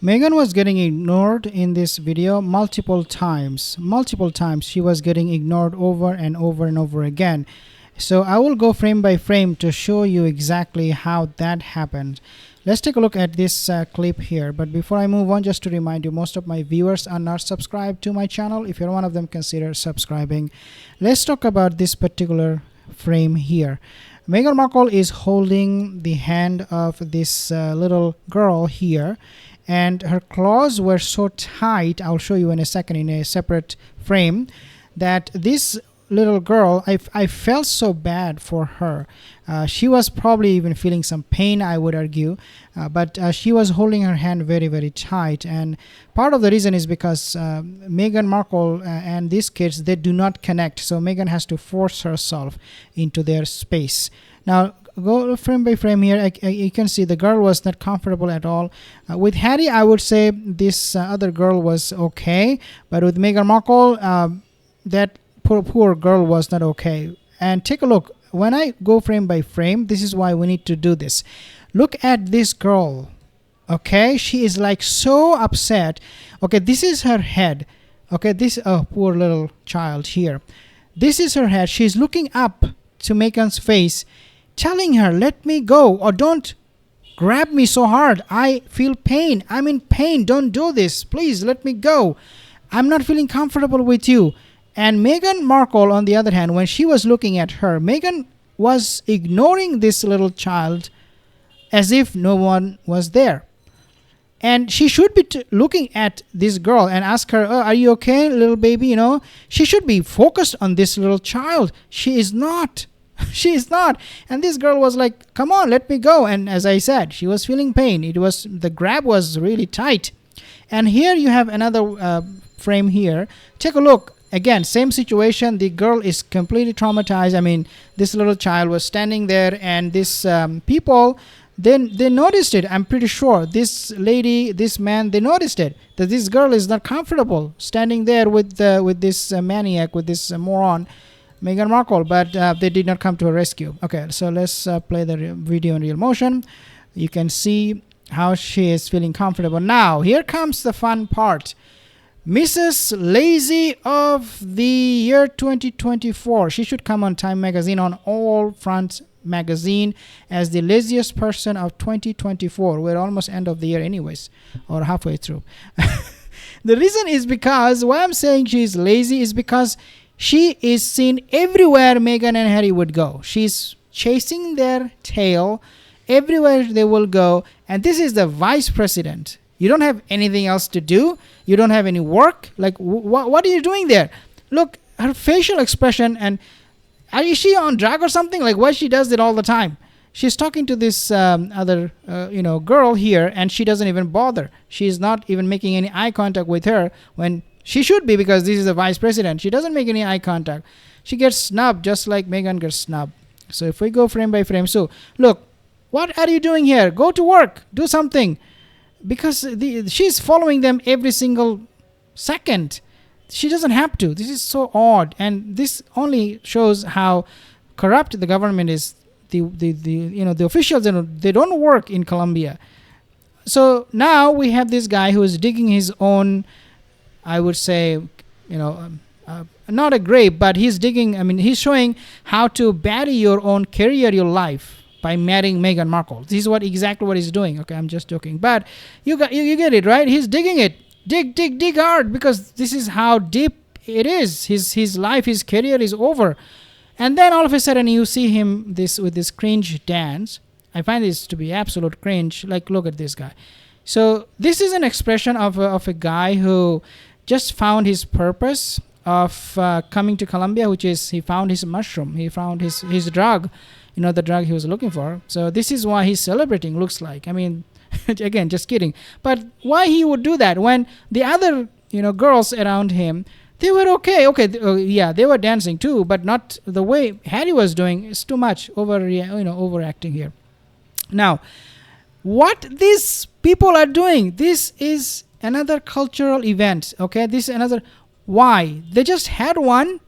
Meghan was getting ignored in this video multiple times. Multiple times she was getting ignored over and over and over again. So I will go frame by frame to show you exactly how that happened. Let's take a look at this clip here. But before I move on, just to remind you, most of my viewers are not subscribed to my channel. If you're one of them, consider subscribing. Let's talk about this particular frame here. Meghan Markle is holding the hand of this little girl here, and her claws were so tight, I'll show you in a second in a separate frame, that this little girl, I felt so bad for her. She was probably even feeling some pain, I would argue, but she was holding her hand very, very tight. And part of the reason is because Meghan Markle and these kids, they do not connect. So Meghan has to force herself into their space. Now, go frame by frame here. You can see the girl was not comfortable at all. With Harry, I would say this other girl was okay, but with Meghan Markle, that poor girl was not okay. And take a look. When I go frame by frame, this is why we need to do this. Look at this girl. Okay, she is like so upset. Okay, this is her head. Okay, this poor little child here. This is her head. She's looking up to Meghan's face, telling her, "Let me go, or don't grab me so hard. I feel pain. I'm in pain. Don't do this. Please let me go. I'm not feeling comfortable with you." And Meghan Markle, on the other hand, when she was looking at her, Meghan was ignoring this little child as if no one was there. And she should be looking at this girl and ask her, "Oh, are you okay, little baby?" You know, she should be focused on this little child. She is not. She is not. And this girl was like, "Come on, let me go." And as I said, she was feeling pain. The grab was really tight. And here you have another frame here. Take a look. Again, same situation. The girl is completely traumatized. I mean, this little child was standing there, and this people, then they noticed it. I'm pretty sure this lady, this man, they noticed it, that this girl is not comfortable standing there with this maniac, with this moron, Meghan Markle. But they did not come to her rescue. Okay, so let's play the video in real motion. You can see how she is feeling comfortable. Now, here comes the fun part. Mrs. Lazy of the year 2024. She should come on Time Magazine, on All Front Magazine, as the laziest person of 2024. We're almost end of the year anyways, or halfway through. The reason is because, why I'm saying she's lazy is because she is seen everywhere Meghan and Harry would go. She's chasing their tail everywhere they will go. And this is the vice president. You don't have anything else to do. You don't have any work. Like, what are you doing there? Look, her facial expression, and is she on drug or something? Like, why she does it all the time? She's talking to this other girl here, and she doesn't even bother. She's not even making any eye contact with her when she should be, because this is the vice president. She doesn't make any eye contact. She gets snubbed just like Meghan gets snubbed. So if we go frame by frame, so look, what are you doing here? Go to work. Do something. Because she's following them every single second. She doesn't have to. This is so odd, and this only shows how corrupt the government is. The officials, they don't work in Colombia. So now we have this guy who is digging his own, I would say, not a grave, but he's digging. I mean, he's showing how to bury your own career, your life, by marrying Meghan Markle. This is exactly what he's doing. Okay, I'm just joking, but you get it, right? He's digging it, dig hard, because this is how deep it is. His life, his career is over, and then all of a sudden you see him with this cringe dance. I find this to be absolute cringe. Like, look at this guy. So this is an expression of a guy who just found his purpose of coming to Colombia, which is he found his mushroom, he found his drug. The drug he was looking for. So this is why he's celebrating, looks like. I mean, again, just kidding. But why he would do that when the other, girls around him, they were okay. Okay, yeah, they were dancing too, but not the way Harry was doing. It's too much overacting here. Now, what these people are doing, this is another cultural event. Okay, this is another. Why? They just had one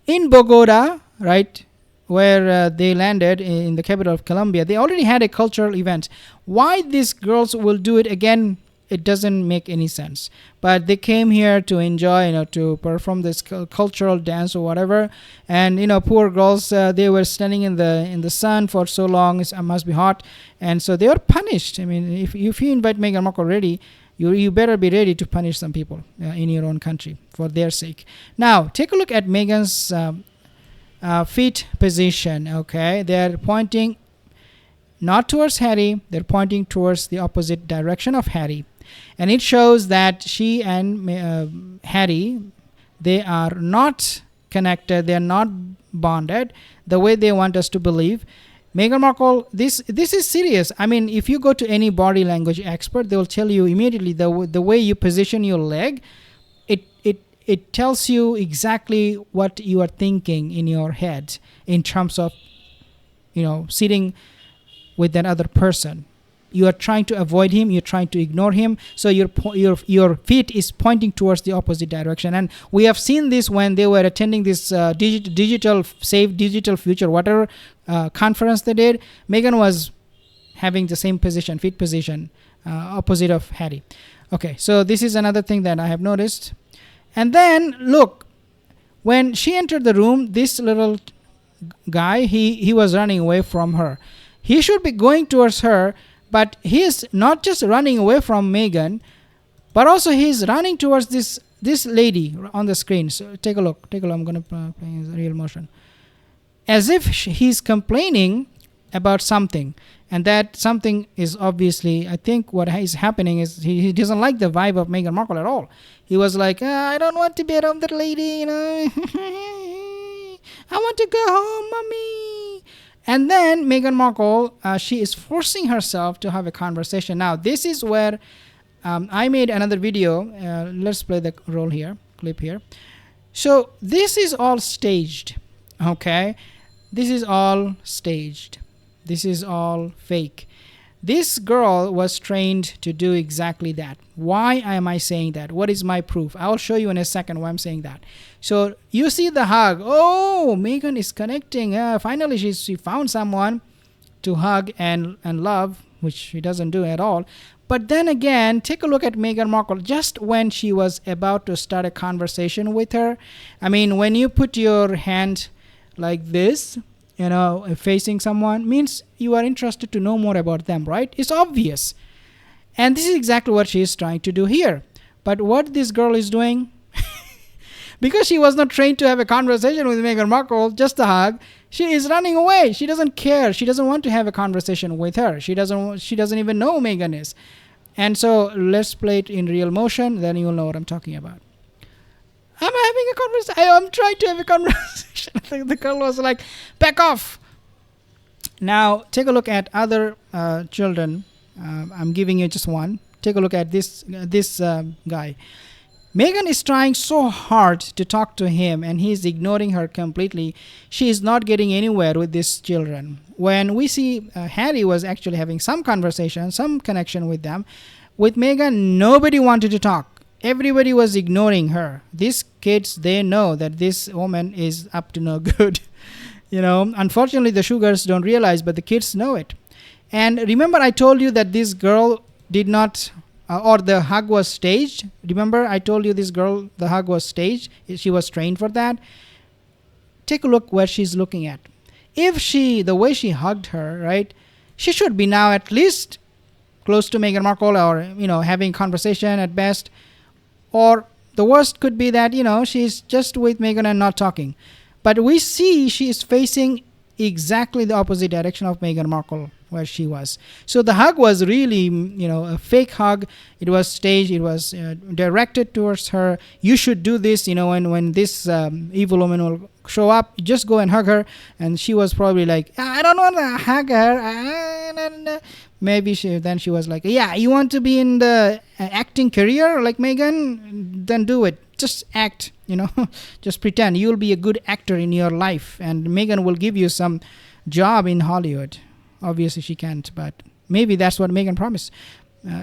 in Bogota, right? Where they landed in the capital of Colombia. They already had a cultural event. Why these girls will do it again it doesn't make any sense. But they came here to enjoy, to perform this cultural dance or whatever. And poor girls, they were standing in the sun for so long. It must be hot, and so they were punished. I mean, if you invite Meghan Markle already, you better be ready to punish some people in your own country for their sake. Now take a look at Meghan's feet position. Okay, they're pointing not towards Harry, they're pointing towards the opposite direction of Harry. And it shows that she and Harry, they are not connected, they're not bonded the way they want us to believe. Meghan Markle, this is serious. I mean, if you go to any body language expert, they will tell you immediately the way you position your leg, it tells you exactly what you are thinking in your head in terms of sitting with that other person. You are trying to avoid him, you're trying to ignore him, so your feet is pointing towards the opposite direction. And we have seen this when they were attending this digital Save Digital Future, whatever conference they did. Meghan was having the same position, feet position, opposite of Harry. Okay, so this is another thing that I have noticed. And then look, when she entered the room, this little guy, he was running away from her. He should be going towards her, but he is not just running away from Meghan, but also he is running towards this lady on the screen. So take a look. I'm going to play in real motion. As if he's complaining about something, and that something is obviously, I think what is happening is he doesn't like the vibe of Meghan Markle at all. He was like, I don't want to be around that lady, I want to go home, mommy. And then Meghan Markle, she is forcing herself to have a conversation. Now, this is where I made another video. Let's play the clip here. So this is all staged, okay? This is all staged. This is all fake. This girl was trained to do exactly that. Why am I saying that? What is my proof? I'll show you in a second why I'm saying that. So you see the hug. Oh, Meghan is connecting. Finally, she found someone to hug and love, which she doesn't do at all. But then again, take a look at Meghan Markle. Just when she was about to start a conversation with her, I mean, when you put your hand like this, facing someone, means you are interested to know more about them, right? It's obvious. And this is exactly what she is trying to do here. But what this girl is doing, because she was not trained to have a conversation with Meghan Markle, just a hug, she is running away. She doesn't care. She doesn't want to have a conversation with her. She doesn't even know who Meghan is. And so let's play it in real motion, then you'll know what I'm talking about. I'm having a conversation. I'm trying to have a conversation. The girl was like, back off. Now, take a look at other children. I'm giving you just one. Take a look at this guy. Meghan is trying so hard to talk to him, and he's ignoring her completely. She is not getting anywhere with these children. When we see Harry was actually having some conversation, some connection with them, with Meghan, nobody wanted to talk. Everybody was ignoring her. These kids, they know that this woman is up to no good. Unfortunately, the sugars don't realize, but the kids know it. And remember, I told you that this girl did not, or the hug was staged. Remember, I told you this girl, the hug was staged. She was trained for that. Take a look where she's looking at. If the way she hugged her, right, she should be now at least close to Meghan Markle, or, having conversation at best. Or the worst could be that, she's just with Meghan and not talking. But we see she is facing exactly the opposite direction of Meghan Markle, where she was. So the hug was really, a fake hug. It was staged. It was directed towards her. You should do this, when this evil woman will show up, just go and hug her. And she was probably like, I don't want to hug her. Maybe she was like, yeah, you want to be in the acting career like Meghan? Then do it. Just act, just pretend. You'll be a good actor in your life, and Meghan will give you some job in Hollywood. Obviously, she can't, but maybe that's what Meghan promised.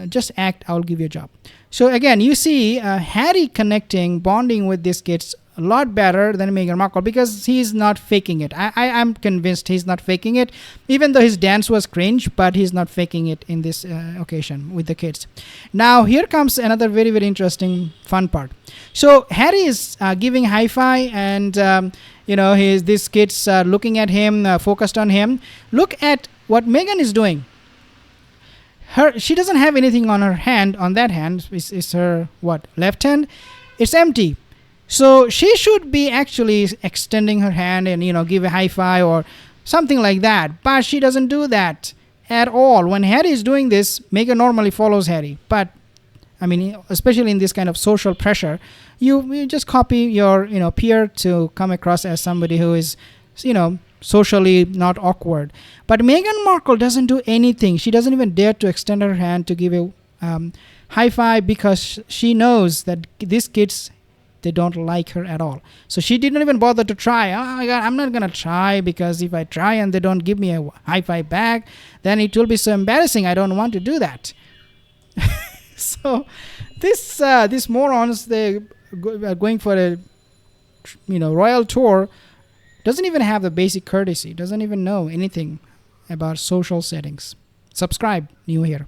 Just act, I'll give you a job. So again, you see Harry connecting, bonding with these kids a lot better than Meghan Markle because he's not faking it. I'm convinced he's not faking it, even though his dance was cringe, but he's not faking it in this occasion with the kids. Now, here comes another very, very interesting, fun part. So, Harry is giving high five, and these kids are looking at him, focused on him. Look at what Meghan is doing. She doesn't have anything on her hand. On that hand is her what, left hand? It's empty. So she should be actually extending her hand and give a high five or something like that. But she doesn't do that at all. When Harry is doing this, Meghan normally follows Harry. But I mean, especially in this kind of social pressure, you just copy your peer to come across as somebody who is socially not awkward. But Meghan Markle doesn't do anything. She doesn't even dare to extend her hand to give a high five because she knows that these kids, they don't like her at all. So she didn't even bother to try. Oh my God, I'm not going to try because if I try and they don't give me a high five back, then it will be so embarrassing. I don't want to do that. So these morons, they are going for a royal tour, doesn't even have the basic courtesy, doesn't even know anything about social settings. Subscribe, new here.